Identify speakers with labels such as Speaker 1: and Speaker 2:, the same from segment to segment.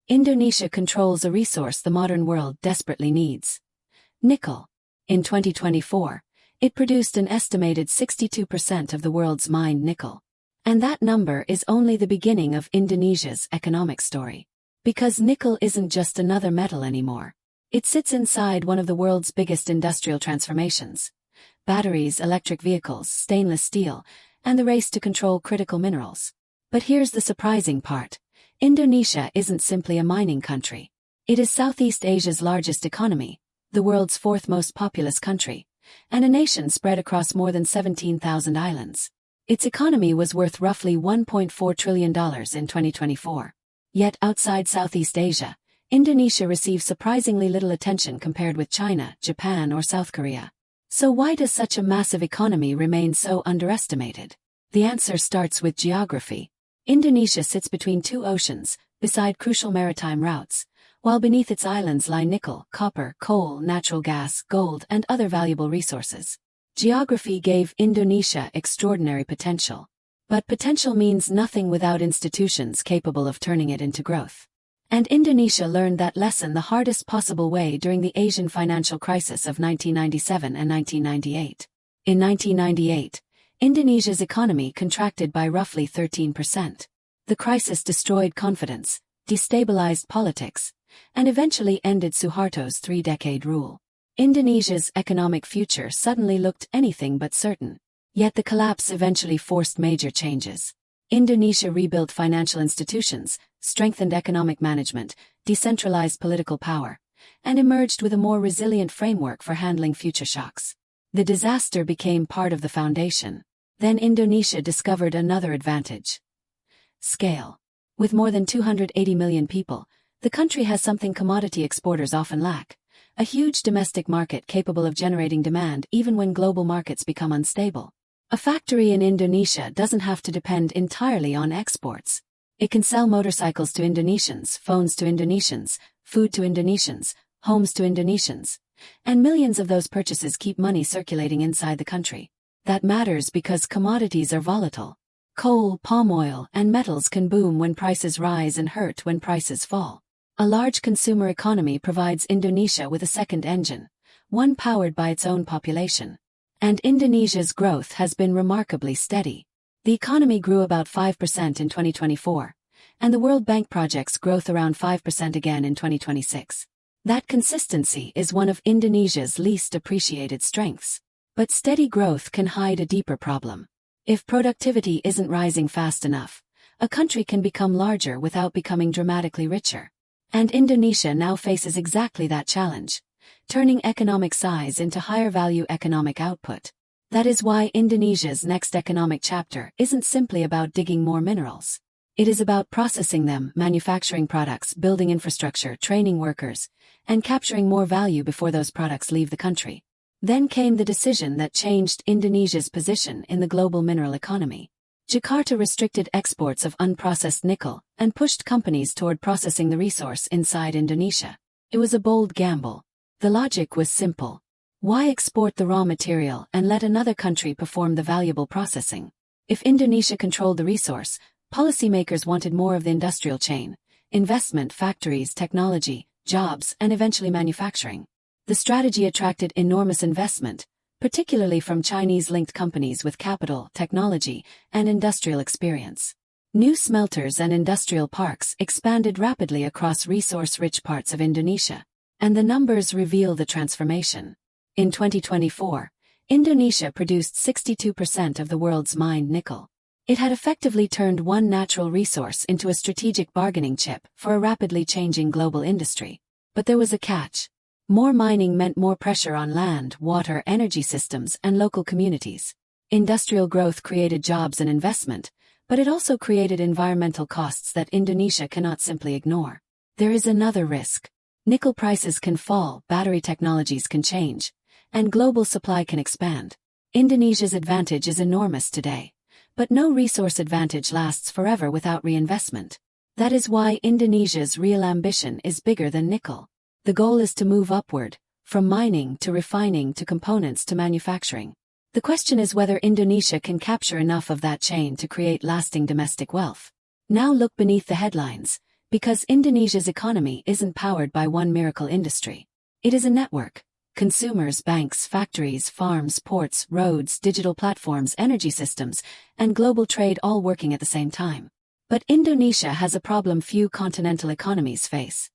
Speaker 1: Indonesia controls a resource the modern world desperately needs: nickel. In 2024, it produced an estimated 62% of the world's mined nickel. And that number is only the beginning of Indonesia's economic story. Because nickel isn't just another metal anymore. It sits inside one of the world's biggest industrial transformations: batteries, electric vehicles, stainless steel, and the race to control critical minerals. But here's the surprising part. Indonesia isn't simply a mining country. It is Southeast Asia's largest economy, the world's fourth most populous country, and a nation spread across more than 17,000 islands. Its economy was worth roughly $1.4 trillion in 2024. Yet outside Southeast Asia, Indonesia receives surprisingly little attention compared with China, Japan, or South Korea. So why does such a massive economy remain so underestimated? The answer starts with geography. Indonesia sits between two oceans, beside crucial maritime routes, while beneath its islands lie nickel, copper, coal, natural gas, gold, and other valuable resources. Geography gave Indonesia extraordinary potential. But potential means nothing without institutions capable of turning it into growth. And Indonesia learned that lesson the hardest possible way during the Asian financial crisis of 1997 and 1998. In 1998, Indonesia's economy contracted by roughly 13%. The crisis destroyed confidence, destabilized politics, and eventually ended Suharto's three-decade rule. Indonesia's economic future suddenly looked anything but certain. Yet the collapse eventually forced major changes. Indonesia rebuilt financial institutions, strengthened economic management, decentralized political power, and emerged with a more resilient framework for handling future shocks. The disaster became part of the foundation. Then Indonesia discovered another advantage: scale. With more than 280 million people, the country has something commodity exporters often lack: a huge domestic market capable of generating demand even when global markets become unstable. A factory in Indonesia doesn't have to depend entirely on exports. It can sell motorcycles to Indonesians, phones to Indonesians, food to Indonesians, homes to Indonesians, and millions of those purchases keep money circulating inside the country. That matters because commodities are volatile. Coal, palm oil, and metals can boom when prices rise and hurt when prices fall. A large consumer economy provides Indonesia with a second engine, one powered by its own population. And Indonesia's growth has been remarkably steady. The economy grew about 5% in 2024, and the World Bank projects growth around 5% again in 2026. That consistency is one of Indonesia's least appreciated strengths. But steady growth can hide a deeper problem. If productivity isn't rising fast enough, a country can become larger without becoming dramatically richer. And Indonesia now faces exactly that challenge, turning economic size into higher value economic output. That is why Indonesia's next economic chapter isn't simply about digging more minerals. It is about processing them, manufacturing products, building infrastructure, training workers, and capturing more value before those products leave the country. Then came the decision that changed Indonesia's position in the global mineral economy. Jakarta restricted exports of unprocessed nickel and pushed companies toward processing the resource inside Indonesia. It was a bold gamble. The logic was simple. Why export the raw material and let another country perform the valuable processing? If Indonesia controlled the resource, policymakers wanted more of the industrial chain: investment, factories, technology, jobs, and eventually manufacturing. The strategy attracted enormous investment, particularly from Chinese-linked companies with capital, technology, and industrial experience. New smelters and industrial parks expanded rapidly across resource-rich parts of Indonesia. And the numbers reveal the transformation. In 2024, Indonesia produced 62% of the world's mined nickel. It had effectively turned one natural resource into a strategic bargaining chip for a rapidly changing global industry. But there was a catch. More mining meant more pressure on land, water, energy systems, and local communities. Industrial growth created jobs and investment, but it also created environmental costs that Indonesia cannot simply ignore. There is another risk. Nickel prices can fall, battery technologies can change, and global supply can expand. Indonesia's advantage is enormous today, but no resource advantage lasts forever without reinvestment. That is why Indonesia's real ambition is bigger than nickel. The goal is to move upward, from mining to refining to components to manufacturing. The question is whether Indonesia can capture enough of that chain to create lasting domestic wealth. Now look beneath the headlines. Because Indonesia's economy isn't powered by one miracle industry. It is a network. Consumers, banks, factories, farms, ports, roads, digital platforms, energy systems, and global trade all working at the same time. But Indonesia has a problem few continental economies face.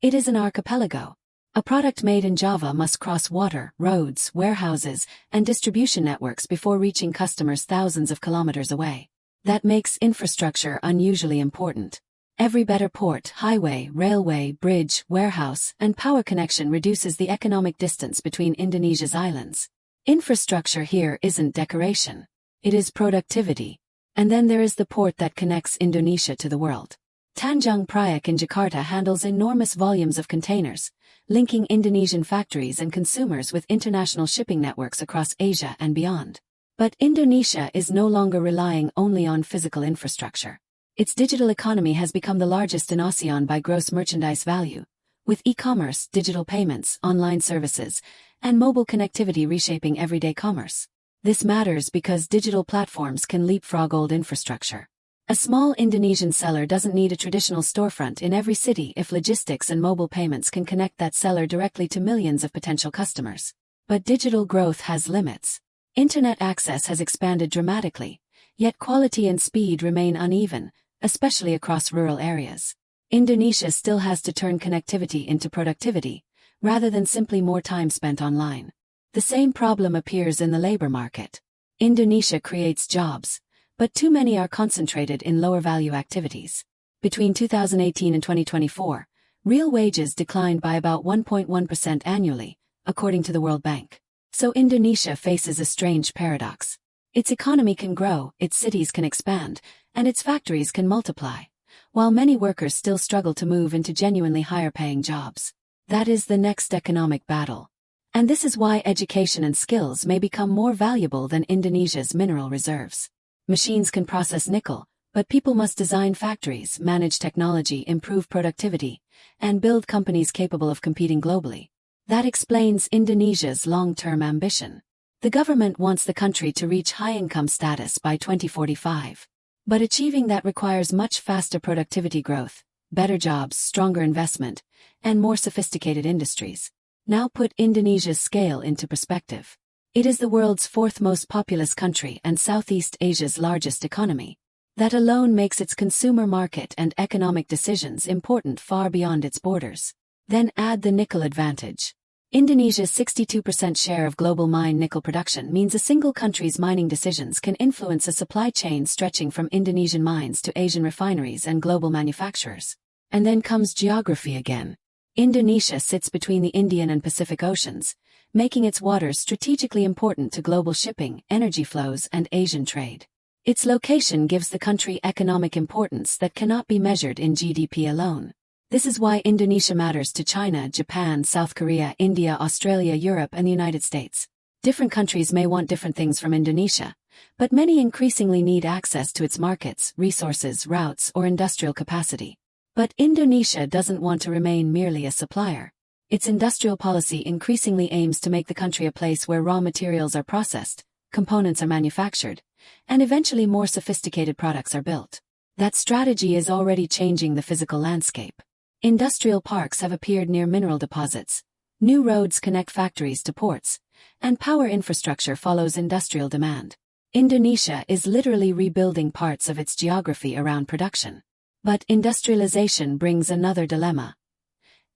Speaker 1: It is an archipelago. A product made in Java must cross water, roads, warehouses, and distribution networks before reaching customers thousands of kilometers away. That makes infrastructure unusually important. Every better port, highway, railway, bridge, warehouse, and power connection reduces the economic distance between Indonesia's islands. Infrastructure here isn't decoration. It is productivity. And then there is the port that connects Indonesia to the world. Tanjung Priok in Jakarta handles enormous volumes of containers, linking Indonesian factories and consumers with international shipping networks across Asia and beyond. But Indonesia is no longer relying only on physical infrastructure. Its digital economy has become the largest in ASEAN by gross merchandise value, with e-commerce, digital payments, online services, and mobile connectivity reshaping everyday commerce. This matters because digital platforms can leapfrog old infrastructure. A small Indonesian seller doesn't need a traditional storefront in every city if logistics and mobile payments can connect that seller directly to millions of potential customers. But digital growth has limits. Internet access has expanded dramatically, yet quality and speed remain uneven, especially across rural areas. Indonesia still has to turn connectivity into productivity, rather than simply more time spent online. The same problem appears in the labor market. Indonesia creates jobs, but too many are concentrated in lower-value activities. Between 2018 and 2024, real wages declined by about 1.1% annually, according to the World Bank. So Indonesia faces a strange paradox. Its economy can grow, its cities can expand, and its factories can multiply, while many workers still struggle to move into genuinely higher-paying jobs. That is the next economic battle. And this is why education and skills may become more valuable than Indonesia's mineral reserves. Machines can process nickel, but people must design factories, manage technology, improve productivity, and build companies capable of competing globally. That explains Indonesia's long-term ambition. The government wants the country to reach high-income status by 2045. But achieving that requires much faster productivity growth, better jobs, stronger investment, and more sophisticated industries. Now put Indonesia's scale into perspective. It is the world's fourth most populous country and Southeast Asia's largest economy. That alone makes its consumer market and economic decisions important far beyond its borders. Then add the nickel advantage. Indonesia's 62% share of global mine nickel production means a single country's mining decisions can influence a supply chain stretching from Indonesian mines to Asian refineries and global manufacturers. And then comes geography again. Indonesia sits between the Indian and Pacific Oceans, making its waters strategically important to global shipping, energy flows, and Asian trade. Its location gives the country economic importance that cannot be measured in GDP alone. This is why Indonesia matters to China, Japan, South Korea, India, Australia, Europe, and the United States. Different countries may want different things from Indonesia, but many increasingly need access to its markets, resources, routes, or industrial capacity. But Indonesia doesn't want to remain merely a supplier. Its industrial policy increasingly aims to make the country a place where raw materials are processed, components are manufactured, and eventually more sophisticated products are built. That strategy is already changing the physical landscape. Industrial parks have appeared near mineral deposits, new roads connect factories to ports, and power infrastructure follows industrial demand. Indonesia is literally rebuilding parts of its geography around production. But industrialization brings another dilemma.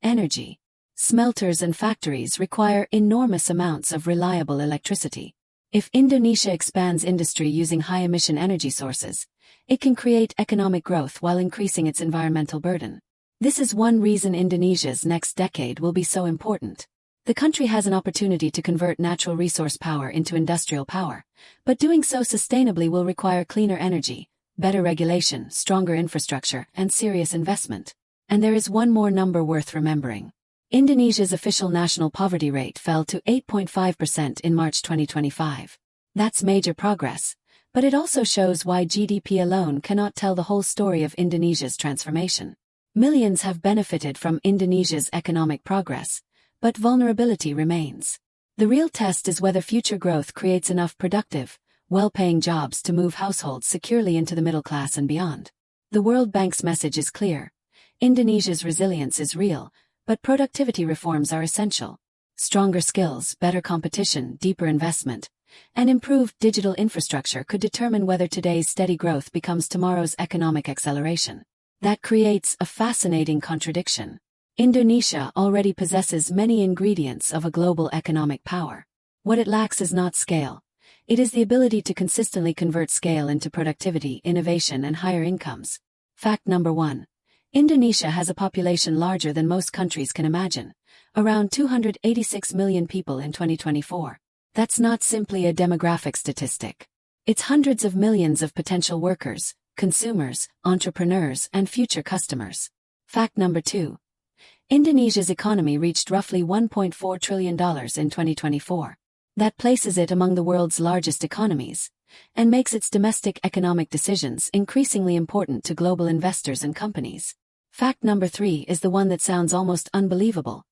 Speaker 1: Energy. Smelters and factories require enormous amounts of reliable electricity. If Indonesia expands industry using high-emission energy sources, it can create economic growth while increasing its environmental burden. This is one reason Indonesia's next decade will be so important. The country has an opportunity to convert natural resource power into industrial power, but doing so sustainably will require cleaner energy, better regulation, stronger infrastructure, and serious investment. And there is one more number worth remembering. Indonesia's official national poverty rate fell to 8.5% in March 2025. That's major progress, but it also shows why GDP alone cannot tell the whole story of Indonesia's transformation. Millions have benefited from Indonesia's economic progress, but vulnerability remains. The real test is whether future growth creates enough productive, well-paying jobs to move households securely into the middle class and beyond. The World Bank's message is clear. Indonesia's resilience is real, but productivity reforms are essential. Stronger skills, better competition, deeper investment, and improved digital infrastructure could determine whether today's steady growth becomes tomorrow's economic acceleration. That creates a fascinating contradiction. Indonesia already possesses many ingredients of a global economic power. What it lacks is not scale. It is the ability to consistently convert scale into productivity, innovation, and higher incomes. Fact number 1. Indonesia has a population larger than most countries can imagine, around 286 million people in 2024. That's not simply a demographic statistic. It's hundreds of millions of potential workers, consumers, entrepreneurs, and future customers. Fact number 2. Indonesia's economy reached roughly $1.4 trillion in 2024. That places it among the world's largest economies, and makes its domestic economic decisions increasingly important to global investors and companies. Fact number 3 is the one that sounds almost unbelievable.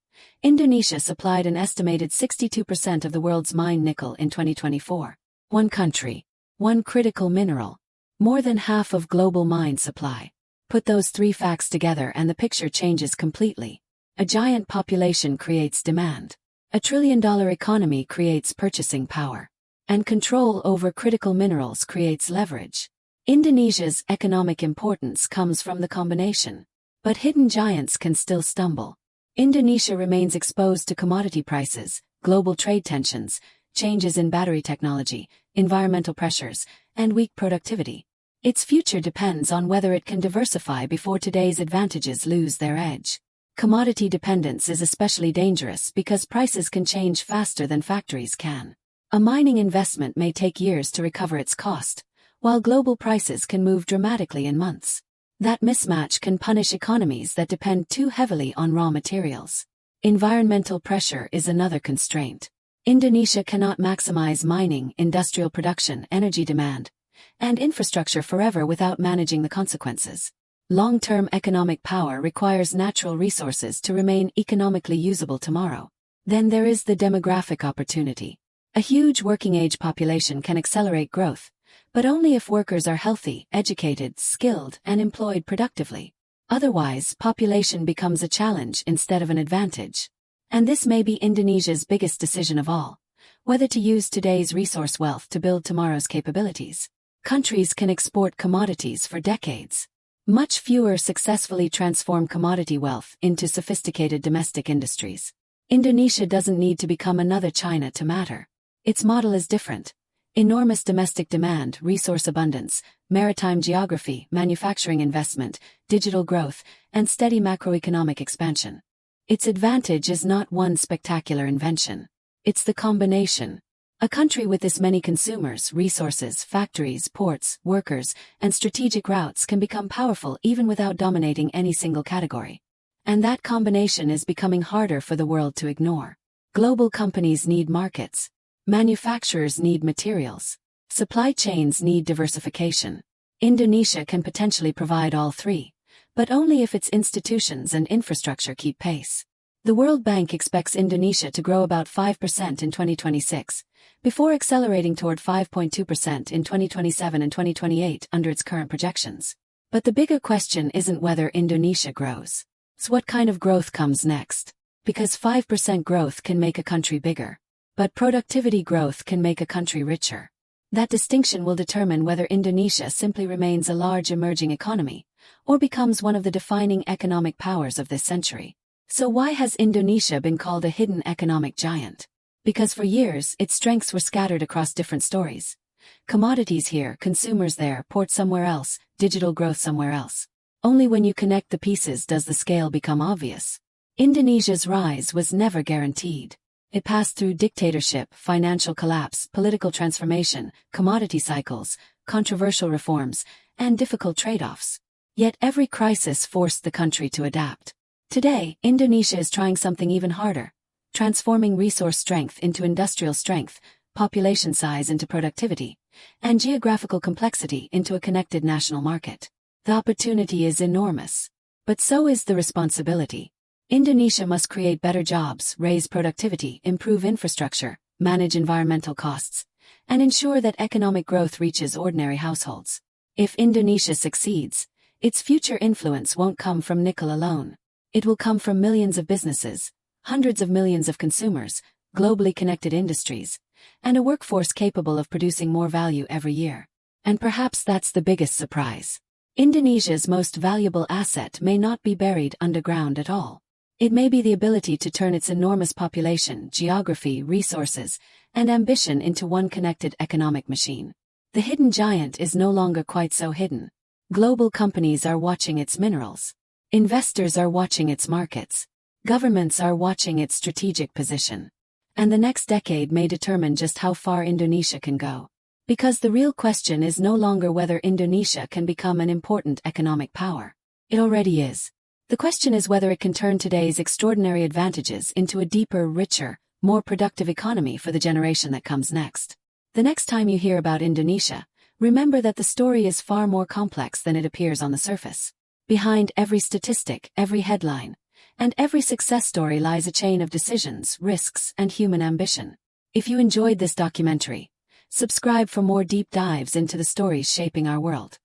Speaker 1: Indonesia supplied an estimated 62% of the world's mined nickel in 2024. One country, one critical mineral, more than half of global mine supply. Put those 3 facts together and the picture changes completely. A giant population creates demand. A trillion-dollar economy creates purchasing power. And control over critical minerals creates leverage. Indonesia's economic importance comes from the combination. But hidden giants can still stumble. Indonesia remains exposed to commodity prices, global trade tensions, changes in battery technology, environmental pressures, and weak productivity. Its future depends on whether it can diversify before today's advantages lose their edge. Commodity dependence is especially dangerous because prices can change faster than factories can. A mining investment may take years to recover its cost, while global prices can move dramatically in months. That mismatch can punish economies that depend too heavily on raw materials. Environmental pressure is another constraint. Indonesia cannot maximize mining, industrial production, energy demand, and infrastructure forever without managing the consequences. Long-term economic power requires natural resources to remain economically usable tomorrow. Then there is the demographic opportunity. A huge working-age population can accelerate growth, but only if workers are healthy, educated, skilled, and employed productively. Otherwise, population becomes a challenge instead of an advantage. And this may be Indonesia's biggest decision of all, whether to use today's resource wealth to build tomorrow's capabilities. Countries can export commodities for decades. Much fewer successfully transform commodity wealth into sophisticated domestic industries. Indonesia doesn't need to become another China to matter. Its model is different. Enormous domestic demand, resource abundance, maritime geography, manufacturing investment, digital growth, and steady macroeconomic expansion. Its advantage is not one spectacular invention. It's the combination. A country with this many consumers, resources, factories, ports, workers, and strategic routes can become powerful even without dominating any single category. And that combination is becoming harder for the world to ignore. Global companies need markets. Manufacturers need materials. Supply chains need diversification. Indonesia can potentially provide all 3, but only if its institutions and infrastructure keep pace. The World Bank expects Indonesia to grow about 5% in 2026, before accelerating toward 5.2% in 2027 and 2028 under its current projections. But the bigger question isn't whether Indonesia grows. It's what kind of growth comes next. Because 5% growth can make a country bigger. But productivity growth can make a country richer. That distinction will determine whether Indonesia simply remains a large emerging economy, or becomes one of the defining economic powers of this century. So why has Indonesia been called a hidden economic giant? Because for years, its strengths were scattered across different stories. Commodities here, consumers there, ports somewhere else, digital growth somewhere else. Only when you connect the pieces does the scale become obvious. Indonesia's rise was never guaranteed. It passed through dictatorship, financial collapse, political transformation, commodity cycles, controversial reforms, and difficult trade-offs. Yet every crisis forced the country to adapt. Today, Indonesia is trying something even harder, transforming resource strength into industrial strength, population size into productivity, and geographical complexity into a connected national market. The opportunity is enormous. But so is the responsibility. Indonesia must create better jobs, raise productivity, improve infrastructure, manage environmental costs, and ensure that economic growth reaches ordinary households. If Indonesia succeeds, Its future influence won't come from nickel alone. It will come from millions of businesses, hundreds of millions of consumers, globally connected industries, and a workforce capable of producing more value every year. And perhaps that's the biggest surprise. Indonesia's most valuable asset may not be buried underground at all. It may be the ability to turn its enormous population, geography, resources, and ambition into one connected economic machine. The hidden giant is no longer quite so hidden. Global companies are watching its minerals. Investors are watching its markets. Governments are watching its strategic position. And the next decade may determine just how far Indonesia can go. Because the real question is no longer whether Indonesia can become an important economic power. It already is. The question is whether it can turn today's extraordinary advantages into a deeper, richer, more productive economy for the generation that comes next. The next time you hear about Indonesia, remember that the story is far more complex than it appears on the surface. Behind every statistic, every headline, and every success story lies a chain of decisions, risks, and human ambition. If you enjoyed this documentary, subscribe for more deep dives into the stories shaping our world.